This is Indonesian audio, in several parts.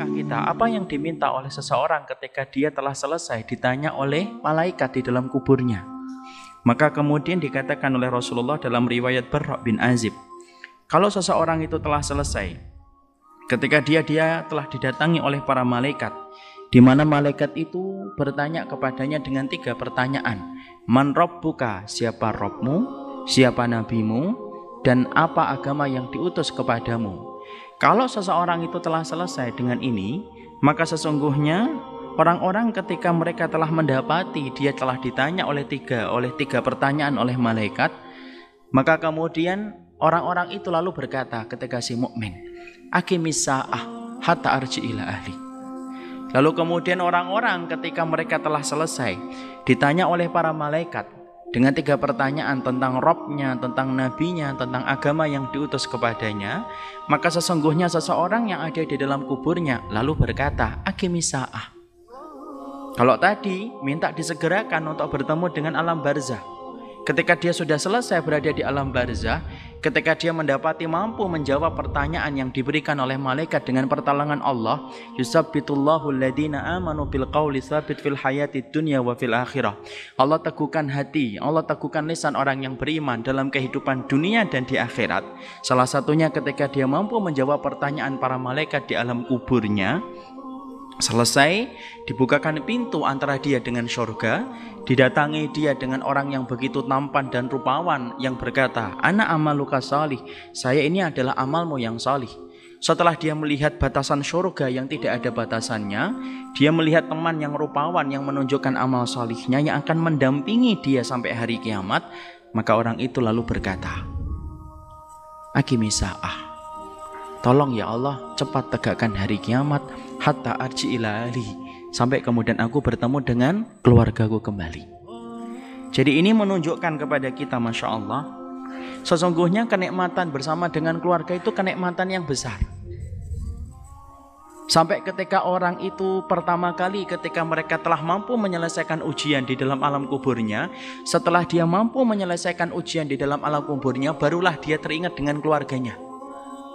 tahukah kita apa yang diminta oleh seseorang ketika dia telah selesai ditanya oleh malaikat di dalam kuburnya? Maka kemudian dikatakan oleh Rasulullah dalam riwayat Barra bin Azib, kalau seseorang itu telah selesai, ketika dia telah didatangi oleh para malaikat, di mana malaikat itu bertanya kepadanya dengan 3 pertanyaan. Man rabbuka, siapa Rabbmu, siapa nabimu, dan apa agama yang diutus kepadamu. Kalau seseorang itu telah selesai dengan ini, maka sesungguhnya orang-orang ketika mereka telah mendapati dia telah ditanya oleh tiga pertanyaan oleh malaikat, maka kemudian orang-orang itu lalu berkata ketika si mukmin, aqimis sa'ah hatta arji ila ahli. Lalu kemudian orang-orang ketika mereka telah selesai ditanya oleh para malaikat dengan 3 pertanyaan tentang Rabbnya, tentang nabinya, tentang agama yang diutus kepadanya, maka sesungguhnya seseorang yang ada di dalam kuburnya lalu berkata, aqimis sa'ah. Kalau tadi minta disegerakan untuk bertemu dengan alam barzah, ketika dia sudah selesai berada di alam barzah, ketika dia mendapati mampu menjawab pertanyaan yang diberikan oleh malaikat dengan pertolongan Allah, yusabbitullahu alladhina amanu bil qawli tsabit fil hayatid dunya wa fil akhirah. Allah teguhkan hati, Allah teguhkan lisan orang yang beriman dalam kehidupan dunia dan di akhirat. Salah satunya ketika dia mampu menjawab pertanyaan para malaikat di alam kuburnya. Selesai, dibukakan pintu antara dia dengan surga, didatangi dia dengan orang yang begitu tampan dan rupawan yang berkata, ana amaluka salih, saya ini adalah amalmu yang salih. Setelah dia melihat batasan surga yang tidak ada batasannya, dia melihat teman yang rupawan yang menunjukkan amal salihnya yang akan mendampingi dia sampai hari kiamat, maka orang itu lalu berkata, aqimis sa'ah, tolong ya Allah cepat tegakkan hari kiamat, hatta arji ila ahli, sampai kemudian aku bertemu dengan keluargaku kembali. Jadi ini menunjukkan kepada kita, Masya Allah, sesungguhnya kenikmatan bersama dengan keluarga itu kenikmatan yang besar. Sampai ketika orang itu pertama kali ketika mereka telah mampu menyelesaikan ujian di dalam alam kuburnya, setelah dia mampu menyelesaikan ujian di dalam alam kuburnya, barulah dia teringat dengan keluarganya.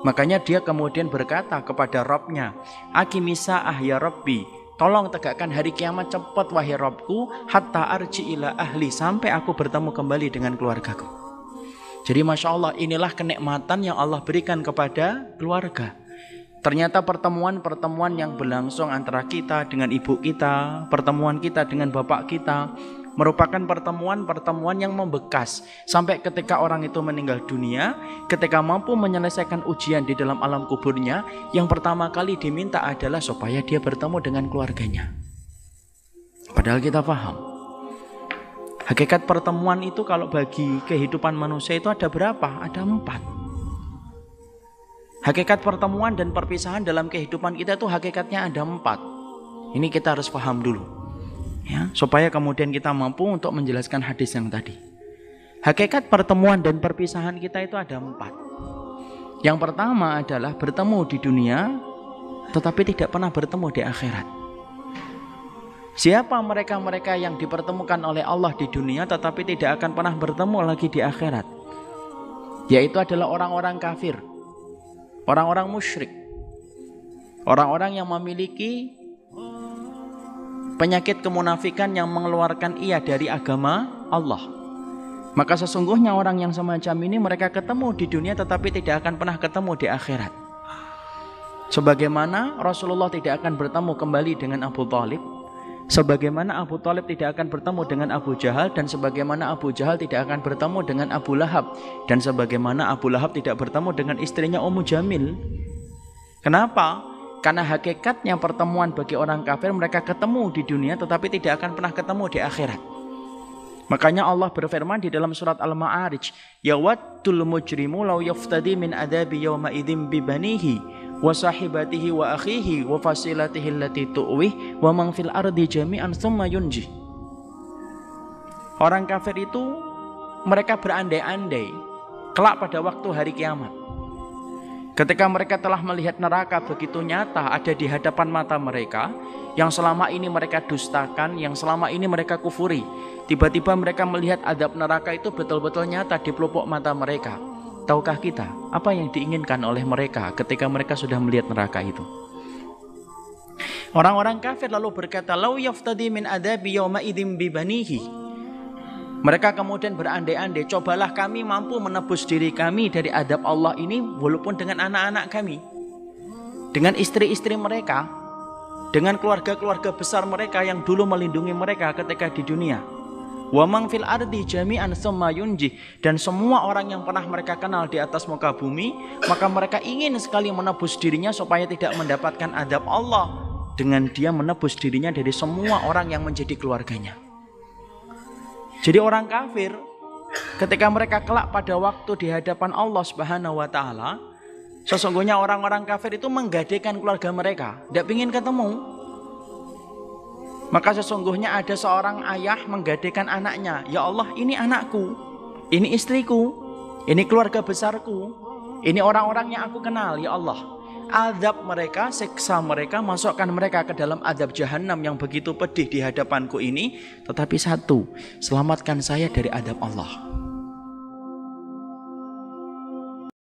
Makanya dia kemudian berkata kepada Rabbnya, aqimis sa'ah ya Rabbi, tolong tegakkan hari kiamat cepat wahai Rabbku, hatta arji ila ahli, sampai aku bertemu kembali dengan keluargaku. Jadi Masya Allah, inilah kenikmatan yang Allah berikan kepada keluarga. Ternyata pertemuan-pertemuan yang berlangsung antara kita dengan ibu kita, pertemuan kita dengan bapak kita, merupakan pertemuan-pertemuan yang membekas sampai ketika orang itu meninggal dunia, ketika mampu menyelesaikan ujian di dalam alam kuburnya, yang pertama kali diminta adalah supaya dia bertemu dengan keluarganya. Padahal kita paham, hakikat pertemuan itu kalau bagi kehidupan manusia itu ada berapa? Ada 4. Hakikat pertemuan dan perpisahan dalam kehidupan kita itu hakikatnya ada 4. Ini kita harus paham dulu, ya, supaya kemudian kita mampu untuk menjelaskan hadis yang tadi. Hakikat pertemuan dan perpisahan kita itu ada 4. Yang pertama adalah bertemu di dunia tetapi tidak pernah bertemu di akhirat. Siapa mereka-mereka yang dipertemukan oleh Allah di dunia tetapi tidak akan pernah bertemu lagi di akhirat? Yaitu adalah orang-orang kafir, orang-orang musyrik, orang-orang yang memiliki penyakit kemunafikan yang mengeluarkan ia dari agama Allah. Maka sesungguhnya orang yang semacam ini mereka ketemu di dunia tetapi tidak akan pernah ketemu di akhirat. Sebagaimana Rasulullah tidak akan bertemu kembali dengan Abu Thalib, sebagaimana Abu Thalib tidak akan bertemu dengan Abu Jahal, dan sebagaimana Abu Jahal tidak akan bertemu dengan Abu Lahab, dan sebagaimana Abu Lahab tidak bertemu dengan istrinya Ummu Jamil. Kenapa? Karena hakikatnya pertemuan bagi orang kafir, mereka ketemu di dunia tetapi tidak akan pernah ketemu di akhirat. Makanya Allah berfirman di dalam surat Al-Ma'arij, yawaddul mujrimu law yaftadi min adabi yawma idzin bi banihi wa sahibatihi wa akhihi wa fasilatihi allati tu'wih wa man fil ardi jami'an tsumma yunji. Orang kafir itu mereka berandai-andai kelak pada waktu hari kiamat, ketika mereka telah melihat neraka begitu nyata ada di hadapan mata mereka, yang selama ini mereka dustakan, yang selama ini mereka kufuri, tiba-tiba mereka melihat azab neraka itu betul-betul nyata di pelupuk mata mereka. Tahukah kita apa yang diinginkan oleh mereka ketika mereka sudah melihat neraka itu? Orang-orang kafir lalu berkata, "Lau yaftadi min adabi yauma idzin bi banihi." Mereka kemudian berandai-andai, cobalah kami mampu menebus diri kami dari adab Allah ini walaupun dengan anak-anak kami, dengan istri-istri mereka, dengan keluarga-keluarga besar mereka yang dulu melindungi mereka ketika di dunia. Wa man fil ardi jami'an tsumma yunji, dan semua orang yang pernah mereka kenal di atas muka bumi, maka mereka ingin sekali menebus dirinya supaya tidak mendapatkan adab Allah dengan dia menebus dirinya dari semua orang yang menjadi keluarganya. Jadi orang kafir ketika mereka kelak pada waktu di hadapan Allah Subhanahu wa taala, sesungguhnya orang-orang kafir itu menggadaikan keluarga mereka, tidak ingin ketemu. Maka sesungguhnya ada seorang ayah menggadaikan anaknya, "Ya Allah, ini anakku, ini istriku, ini keluarga besarku, ini orang-orang yang aku kenal, ya Allah. Azab mereka, siksa mereka, masukkan mereka ke dalam azab jahanam yang begitu pedih di hadapanku ini. Tetapi satu, selamatkan saya dari azab Allah."